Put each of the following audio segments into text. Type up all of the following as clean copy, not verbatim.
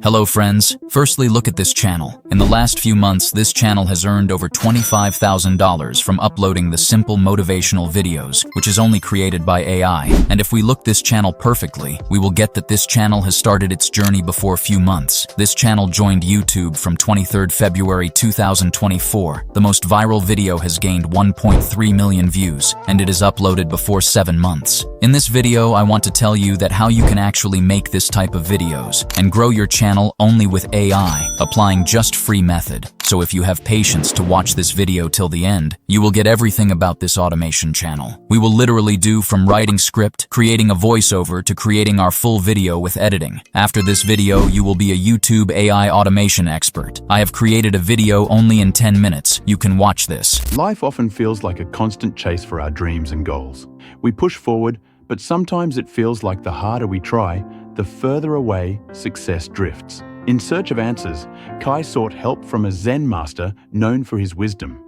Hello friends, firstly look at this channel. In the last few months, this channel has earned over $25,000 from uploading the simple motivational videos, which is only created by AI. And if we look this channel perfectly, we will get that this channel has started its journey before a few months. This channel joined YouTube from 23rd February 2024. The most viral video has gained 1.3 million views, and it is uploaded before 7 months. In this video, I want to tell you that how you can actually make this type of videos and grow your channel only with AI, applying just free method. So if you have patience to watch this video till the end, you will get everything about this automation channel. We will literally do from writing script, creating a voiceover to creating our full video with editing. After this video, you will be a YouTube AI automation expert. I have created a video only in 10 minutes. You can watch this. Life often feels like a constant chase for our dreams and goals. We push forward, but sometimes it feels like the harder we try, the further away success drifts. In search of answers, Kai sought help from a Zen master known for his wisdom.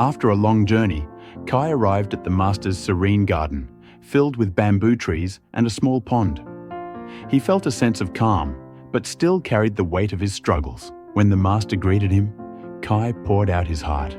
After a long journey, Kai arrived at the master's serene garden, filled with bamboo trees and a small pond. He felt a sense of calm, but still carried the weight of his struggles. When the master greeted him, Kai poured out his heart,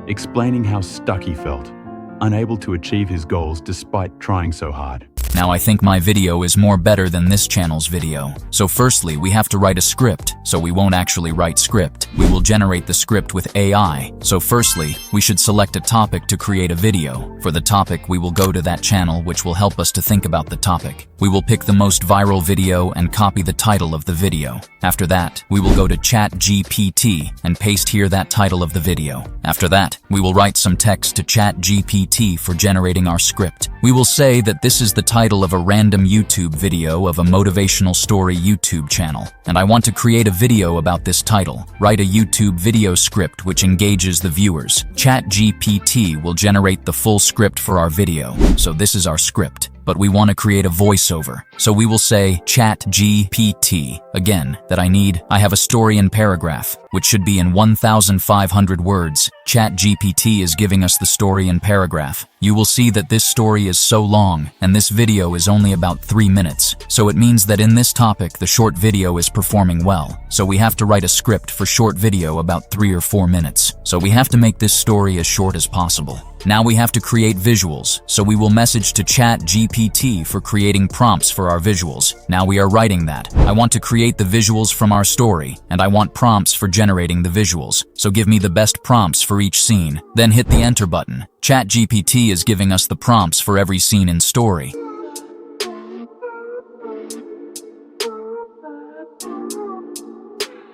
explaining how stuck he felt, unable to achieve his goals despite trying so hard. Now I think my video is more better than this channel's video. So firstly, we have to write a script, so we won't actually write script. We will generate the script with AI. So firstly, we should select a topic to create a video. For the topic, we will go to that channel, which will help us to think about the topic. We will pick the most viral video and copy the title of the video. After that, we will go to ChatGPT and paste here that title of the video. After that, we will write some text to ChatGPT for generating our script. We will say that this is the title of a random YouTube video of a motivational story YouTube channel, and I want to create a video about this title. Write a YouTube video script which engages the viewers. ChatGPT will generate the full script for our video. So this is our script. But we want to create a voiceover. So we will say ChatGPT again that I have a story and paragraph, which should be in 1,500 words. ChatGPT is giving us the story and paragraph. You will see that this story is so long, and this video is only about 3 minutes. So it means that in this topic, the short video is performing well. So we have to write a script for short video about 3 or 4 minutes. So we have to make this story as short as possible. Now we have to create visuals, so we will message to ChatGPT for creating prompts for our visuals. Now we are writing that. I want to create the visuals from our story, and I want prompts for generating the visuals. So give me the best prompts for each scene. Then hit the enter button. ChatGPT is giving us the prompts for every scene in story.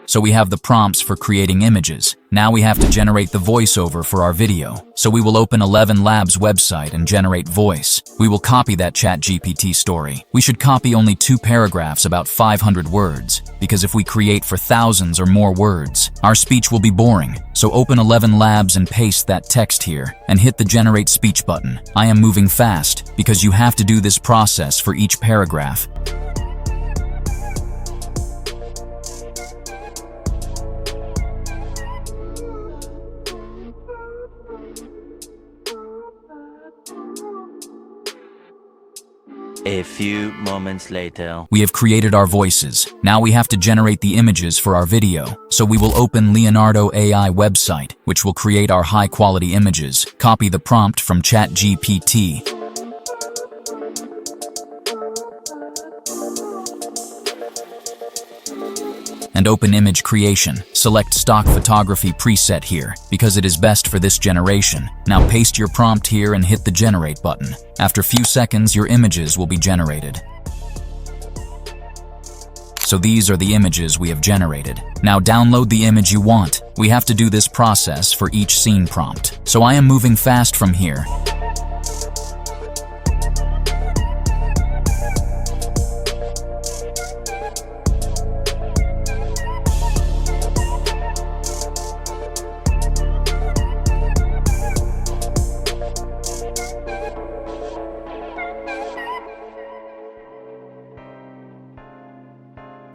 So we have the prompts for creating images. Now we have to generate the voiceover for our video. So we will open 11 Labs website and generate voice. We will copy that ChatGPT story. We should copy only 2 paragraphs about 500 words, because if we create for thousands or more words, our speech will be boring. So open 11 Labs and paste that text here, and hit the generate speech button. I am moving fast, because you have to do this process for each paragraph. A few moments later. We have created our voices. Now we have to generate the images for our video. So we will open Leonardo AI website, which will create our high-quality images. Copy the prompt from ChatGPT. And open image creation. Select stock photography preset here, because it is best for this generation. Now paste your prompt here and hit the generate button. After few seconds, your images will be generated. So these are the images we have generated. Now download the image you want. We have to do this process for each scene prompt. So I am moving fast from here.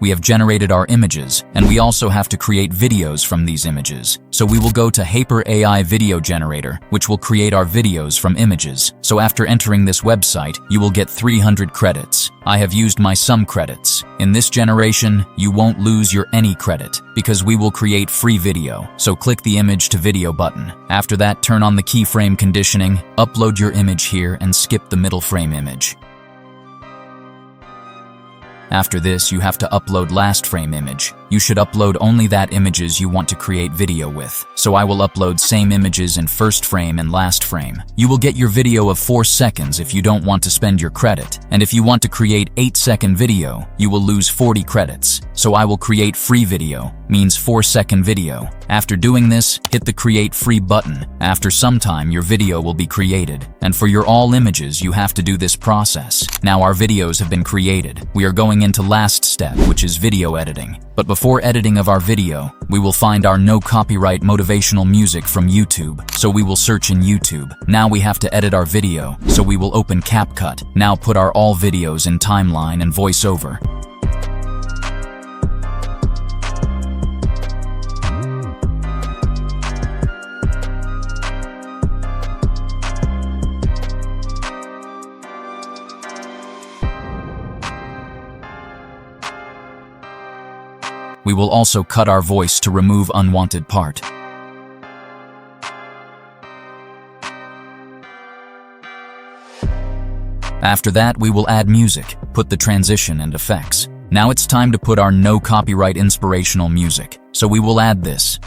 we have generated our images, and we also have to create videos from these images. So we will go to Hyper AI Video Generator, which will create our videos from images. So after entering this website, you will get 300 credits. I have used my some credits. In this generation, you won't lose your any credit because we will create free video. So click the image to video button. After that, turn on the keyframe conditioning, upload your image here and skip the middle frame image. After this, you have to upload last frame image. You should upload only that images you want to create video with. So I will upload same images in first frame and last frame. You will get your video of 4 seconds if you don't want to spend your credit. And if you want to create 8-second video, you will lose 40 credits. So I will create free video, means 4-second video. After doing this, hit the create free button. After some time, your video will be created. And for your all images, you have to do this process. Now our videos have been created. We are going into last step, which is video editing. But before editing of our video, we will find our no copyright motivational music from YouTube. So we will search in YouTube. Now we have to edit our video. So we will open CapCut. Now put our all videos in timeline and voiceover. We will also cut our voice to remove unwanted part. After that, we will add music, put the transition and effects. Now it's time to put our no copyright inspirational music. So we will add this.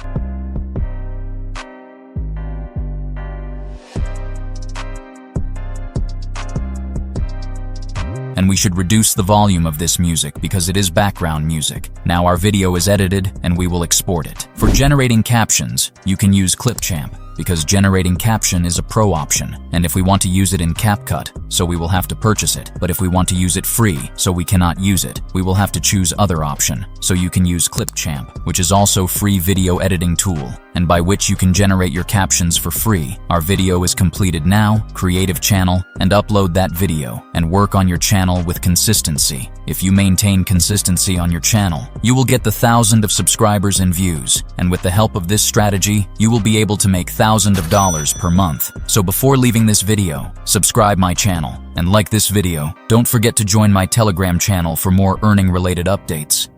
And we should reduce the volume of this music because it is background music. Now our video is edited and we will export it. For generating captions, you can use Clipchamp because generating caption is a pro option. And if we want to use it in CapCut, so we will have to purchase it. But if we want to use it free, so we cannot use it, we will have to choose other option. So you can use Clipchamp, which is also free video editing tool, and by which you can generate your captions for free. Our video is completed now, creative channel, and upload that video, and work on your channel with consistency. If you maintain consistency on your channel, you will get the 1,000 of subscribers and views, and with the help of this strategy, you will be able to make thousands of dollars per month. So before leaving this video, subscribe my channel, and like this video. Don't forget to join my Telegram channel for more earning-related updates.